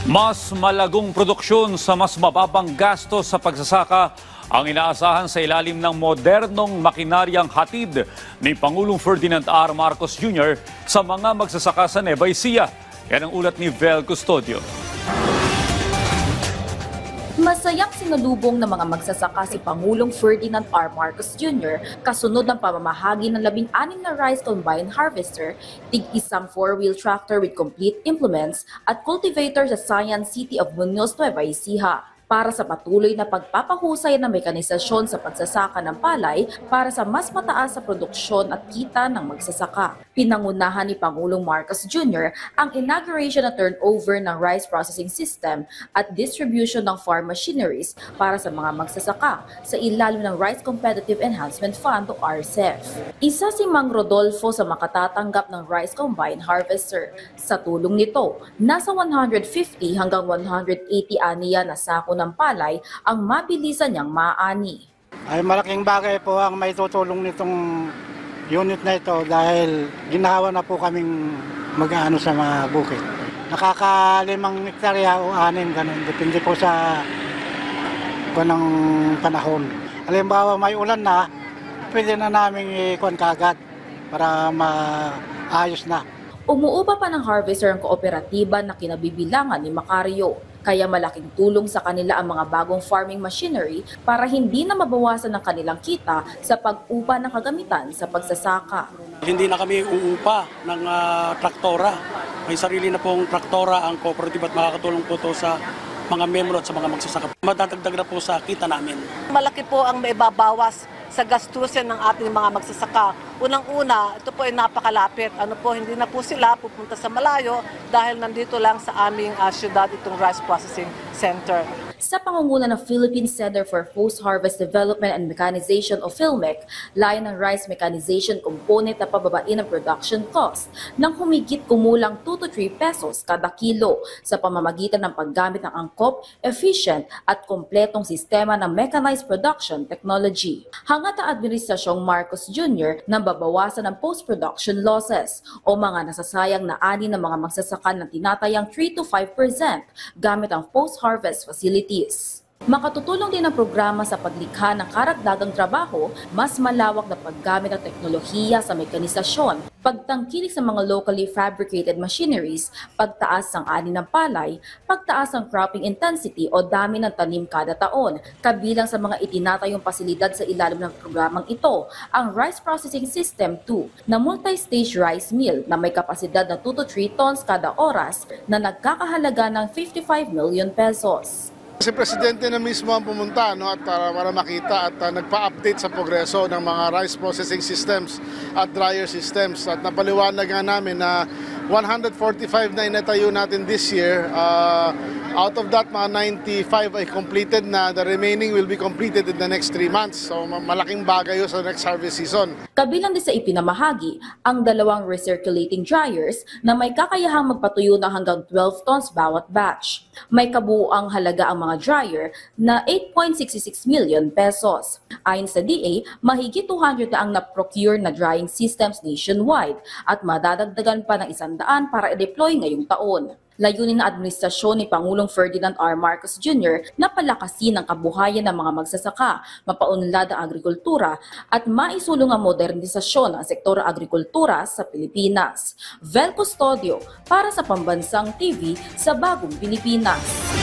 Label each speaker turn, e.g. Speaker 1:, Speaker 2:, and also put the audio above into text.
Speaker 1: Mas malagong produksyon sa mas mababang gasto sa pagsasaka ang inaasahan sa ilalim ng modernong makinaryang hatid ni Pangulong Ferdinand R. Marcos Jr. sa mga magsasaka sa Nueva Ecija. Yan ang ulat ni Vel Custodio.
Speaker 2: Masayang sinalubong ng mga magsasaka si Pangulong Ferdinand R. Marcos Jr. kasunod ng pamamahagi ng 16 na rice combine harvester, tig-isang 4-wheel tractor with complete implements at cultivator sa Science City of Muñoz, Nueva Ecija, para sa patuloy na pagpapahusay ng mekanisasyon sa pagsasaka ng palay para sa mas mataas sa produksyon at kita ng magsasaka. Pinangunahan ni Pangulong Marcos Jr. ang inauguration at turnover ng rice processing system at distribution ng farm machineries para sa mga magsasaka sa ilalim ng Rice Competitive Enhancement Fund o RCEF. Isa si Mang Rodolfo sa makatatanggap ng rice combine harvester. Sa tulong nito, nasa 150 hanggang 180 aniya na sako ng palay ang mabilisan niyang maani.
Speaker 3: Ay malaking bagay po ang may tutulong nitong unit na ito dahil ginawa na po kaming mag-aano sa mga bukid. Nakaka5 hektarya o 6, ganun. Depende po sa ng panahon. Halimbawa may ulan na, pwede na namin ikuan kagad para maayos na.
Speaker 2: Umuupa pa ng harvester ang kooperatiba na kinabibilangan ni Macario. Kaya malaking tulong sa kanila ang mga bagong farming machinery para hindi na mabawasan ang kanilang kita sa pag-upa ng kagamitan sa pagsasaka.
Speaker 4: Hindi na kami uupa ng traktora. May sarili na pong traktora ang kooperatiba at makakatulong po ito sa mga membro at sa mga magsasaka. Madadagdag na po sa kita namin.
Speaker 5: Malaki po ang maibabawas sa gastusin ng ating mga magsasaka. Unang-una, ito po ay napakalapit. Hindi na po sila pupunta sa malayo dahil nandito lang sa aming syudad itong rice processing center.
Speaker 2: Sa pangunguna ng Philippine Center for Post-Harvest Development and Mechanization o PhilMec, layo ng rice mechanization component na pababain ang production cost ng humigit kumulang 2 to 3 pesos kada kilo sa pamamagitan ng paggamit ng angkop, efficient at kompletong sistema ng mechanized production technology. Hangat ang Administrasyong Marcos Jr. na babawasan ang post-production losses o mga nasasayang na ani ng mga magsasaka ng tinatayang 3 to 5% gamit ang post-harvest facilities. Makatutulong din ang programa sa paglikha ng karagdagang trabaho, mas malawak na paggamit ng teknolohiya sa mekanisasyon, pagtangkilik sa mga locally fabricated machineries, pagtaas ng ani ng palay, pagtaas ng cropping intensity o dami ng tanim kada taon. Kabilang sa mga itinatayong pasilidad sa ilalim ng programang ito, ang Rice Processing System 2 na multi-stage rice mill na may kapasidad na 2 to 3 tons kada oras na nagkakahalaga ng 55 million pesos.
Speaker 6: Si Presidente na mismo ang pumunta at para makita at nagpa-update sa progreso ng mga rice processing systems at dryer systems. At napaliwanag nga namin na 145 na inatayo natin this year. Out of that, mga 95 ay completed na. The remaining will be completed in the next 3 months. So malaking bagay yun sa next harvest season.
Speaker 2: Kabilang din sa ipinamahagi ang 2 recirculating dryers na may kakayahang magpatuyo ng hanggang 12 tons bawat batch. May kabuuang halaga ang mga dryer na 8.66 million pesos. Ayon sa DA, mahigit 200 na ang na-procure na drying systems nationwide at madadagdagan pa ng 100 para i-deploy ngayong taon. Layunin ng administrasyon ni Pangulong Ferdinand R. Marcos Jr. na palakasin ang kabuhayan ng mga magsasaka, mapaunlad ang agrikultura at maisulong ang modernisasyon ng sektor agrikultura sa Pilipinas. Vel Custodio para sa Pambansang TV sa Bagong Pilipinas.